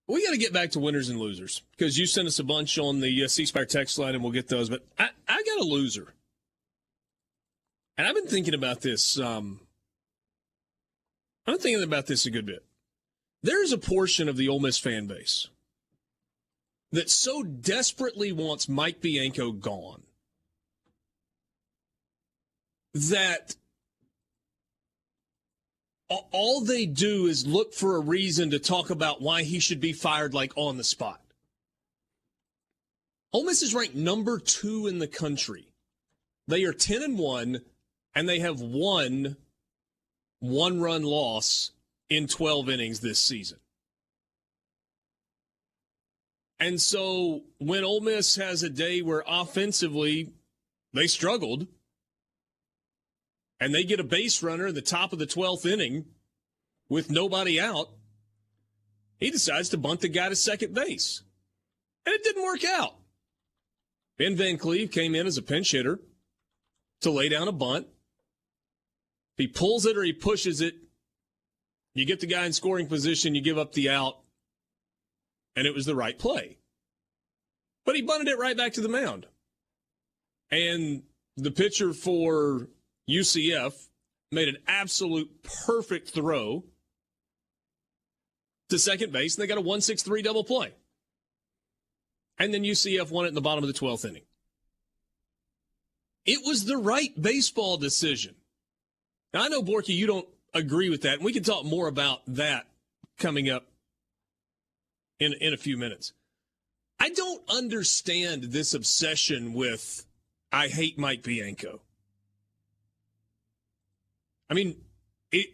We got to get back to winners and losers because you sent us a bunch on the C Spire text line, and we'll get those. But I got a loser, and I've been thinking about this. I've been thinking about this a good bit. There's a portion of the Ole Miss fan base that so desperately wants Mike Bianco gone that all they do is look for a reason to talk about why he should be fired, like on the spot. Ole Miss is ranked number 2 in the country. They are 10-1, and they have one one-run loss in 12 innings this season. And so when Ole Miss has a day where offensively they struggled, and they get a base runner in the top of the 12th inning with nobody out, he decides to bunt the guy to second base. And it didn't work out. Ben Van Cleve came in as a pinch hitter to lay down a bunt. If he pulls it or he pushes it, you get the guy in scoring position, you give up the out, and it was the right play. But he bunted it right back to the mound. And the pitcher for UCF made an absolute perfect throw to second base, and they got a 1-6-3 double play. And then UCF won it in the bottom of the 12th inning. It was the right baseball decision. Now, I know, Borky, you don't agree with that, and we can talk more about that coming up in a few minutes. I don't understand this obsession with, I hate Mike Bianco. I mean, and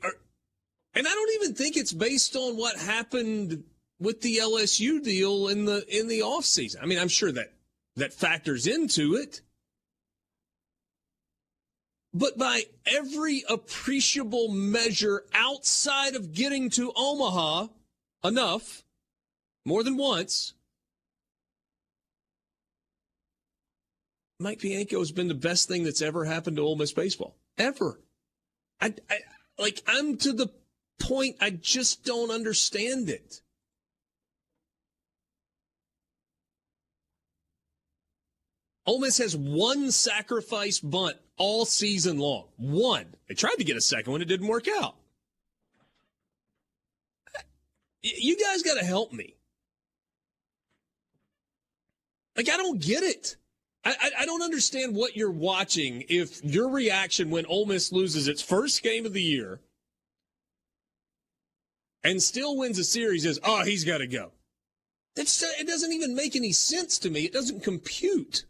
I don't even think it's based on what happened with the LSU deal in the offseason. I mean, I'm sure that factors into it. But by every appreciable measure outside of getting to Omaha enough, more than once, Mike Bianco has been the best thing that's ever happened to Ole Miss baseball. Ever. I'm to the point I just don't understand it. Ole Miss has one sacrifice bunt all season long. One. They tried to get a second one. It didn't work out. You guys got to help me. I don't get it. I don't understand what you're watching if your reaction when Ole Miss loses its first game of the year and still wins a series is, oh, he's got to go. It doesn't even make any sense to me. It doesn't compute.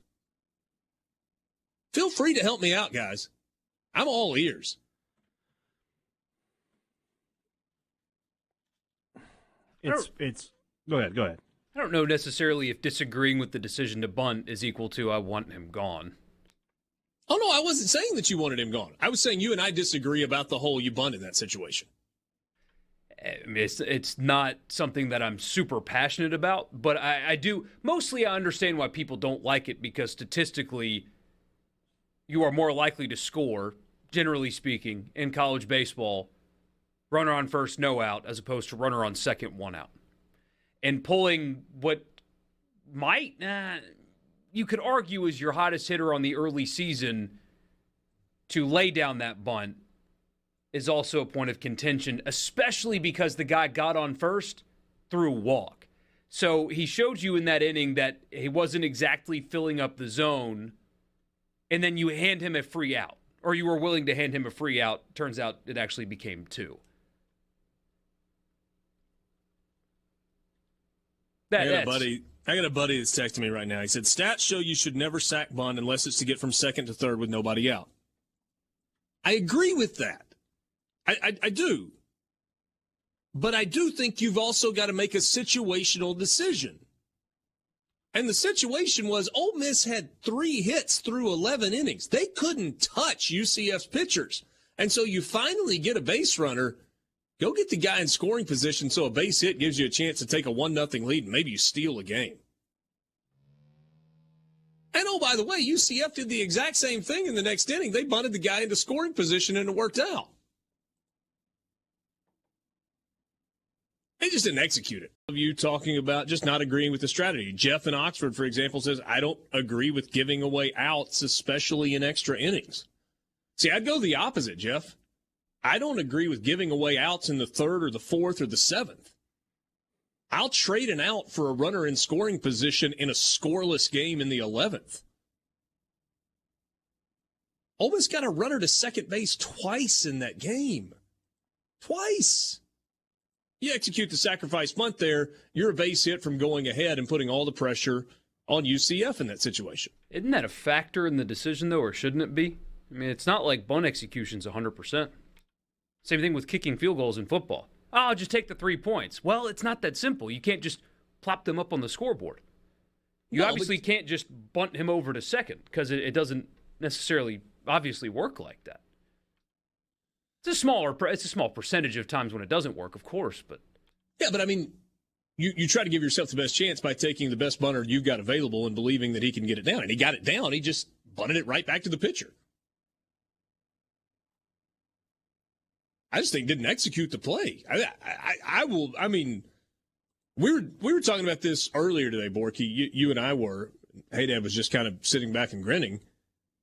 Feel free to help me out, guys. I'm all ears. It's go ahead. I don't know necessarily if disagreeing with the decision to bunt is equal to I want him gone. Oh, no, I wasn't saying that you wanted him gone. I was saying you and I disagree about the whole you bunt in that situation. I mean, it's not something that I'm super passionate about, but I do. Mostly I understand why people don't like it because statistically you are more likely to score, generally speaking, in college baseball, runner on first, no out, as opposed to runner on second, one out. And pulling what might, you could argue is your hottest hitter on the early season to lay down that bunt is also a point of contention, especially because the guy got on first through a walk. So he showed you in that inning that he wasn't exactly filling up the zone, and then you hand him a free out, or you were willing to hand him a free out. Turns out it actually became 2. I got a buddy that's texting me right now. He said, stats show you should never sack bunt unless it's to get from second to third with nobody out. I agree with that. I do. But I do think you've also got to make a situational decision. And the situation was Ole Miss had 3 hits through 11 innings. They couldn't touch UCF's pitchers. And so you finally get a base runner. Go get the guy in scoring position so a base hit gives you a chance to take a 1-0 lead and maybe you steal a game. And oh, by the way, UCF did the exact same thing in the next inning. They bunted the guy into scoring position and it worked out. They just didn't execute it. You talking about just not agreeing with the strategy. Jeff in Oxford, for example, says, I don't agree with giving away outs, especially in extra innings. See, I'd go the opposite, Jeff. I don't agree with giving away outs in the third or the fourth or the seventh. I'll trade an out for a runner in scoring position in a scoreless game in the 11th. Ole Miss got a runner to second base twice in that game. Twice. You execute the sacrifice bunt there, you're a base hit from going ahead and putting all the pressure on UCF in that situation. Isn't that a factor in the decision, though, or shouldn't it be? I mean, it's not like bunt execution's 100%. Same thing with kicking field goals in football. Oh, I'll just take the 3 points. Well, it's not that simple. You can't just plop them up on the scoreboard. You obviously can't just bunt him over to second because it doesn't necessarily obviously work like that. It's a small percentage of times when it doesn't work, of course, but yeah, but I mean, you try to give yourself the best chance by taking the best bunter you've got available and believing that he can get it down. And he got it down. He just bunted it right back to the pitcher. I just think didn't execute the play. I mean, we were talking about this earlier today, Borky. You and I were. Haydad was just kind of sitting back and grinning.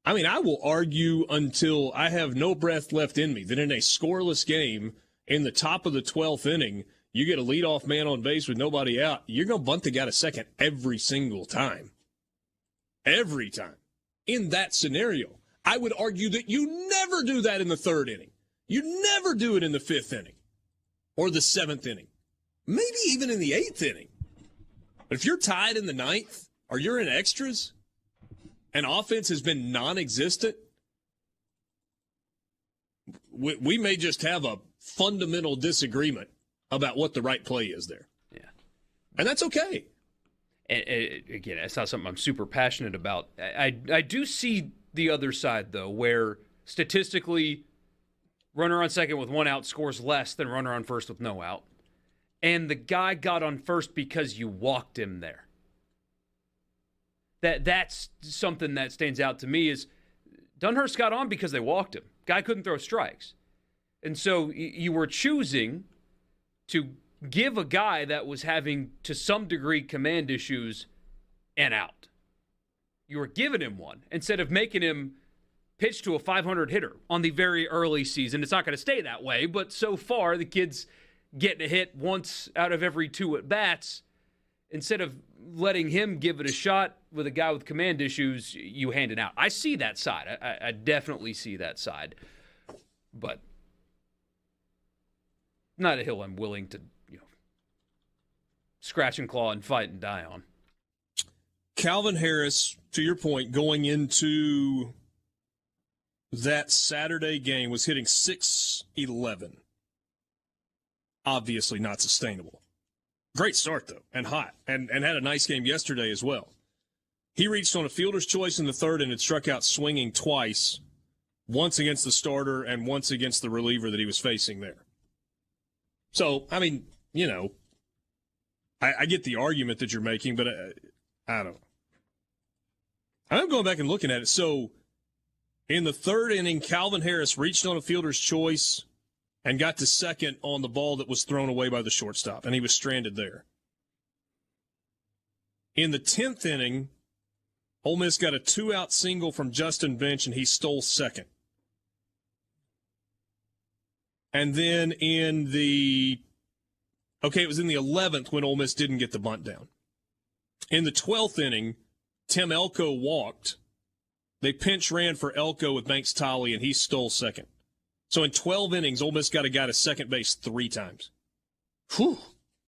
I mean, I will argue until I have no breath left in me that in a scoreless game, in the top of the 12th inning, you get a leadoff man on base with nobody out, you're going to bunt the guy to second every single time. Every time. In that scenario, I would argue that you never do that in the 3rd inning. You never do it in the 5th inning or the 7th inning, maybe even in the 8th inning. But if you're tied in the 9th or you're in extras, and offense has been non-existent, we may just have a fundamental disagreement about what the right play is there. Yeah. And that's okay. And again, it's not something I'm super passionate about. I do see the other side, though, where statistically runner on second with 1 out scores less than runner on first with no out. And the guy got on first because you walked him there. That's something that stands out to me is Dunhurst got on because they walked him. Guy couldn't throw strikes. And so you were choosing to give a guy that was having, to some degree, command issues an out. You were giving him one instead of making him pitch to a 500 hitter on the very early season. It's not going to stay that way, but so far the kid's getting a hit once out of every 2 at-bats. Instead of letting him give it a shot with a guy with command issues, you hand it out. I see that side. I definitely see that side. But not a hill I'm willing to, scratch and claw and fight and die on. Calvin Harris, to your point, going into that Saturday game was hitting .611. Obviously not sustainable. Great start, though, and hot, and had a nice game yesterday as well. He reached on a fielder's choice in the 3rd and had struck out swinging twice, once against the starter and once against the reliever that he was facing there. So, I mean, I get the argument that you're making, but I don't know. I'm going back and looking at it. So, in the 3rd inning, Calvin Harris reached on a fielder's choice and got to second on the ball that was thrown away by the shortstop, and he was stranded there. In the 10th inning, Ole Miss got a 2-out single from Justin Bench, and he stole second. And then it was in the 11th when Ole Miss didn't get the bunt down. In the 12th inning, Tim Elko walked. They pinch ran for Elko with Banks Tolley, and he stole second. So in 12 innings, Ole Miss got a guy to second base 3 times. Whew.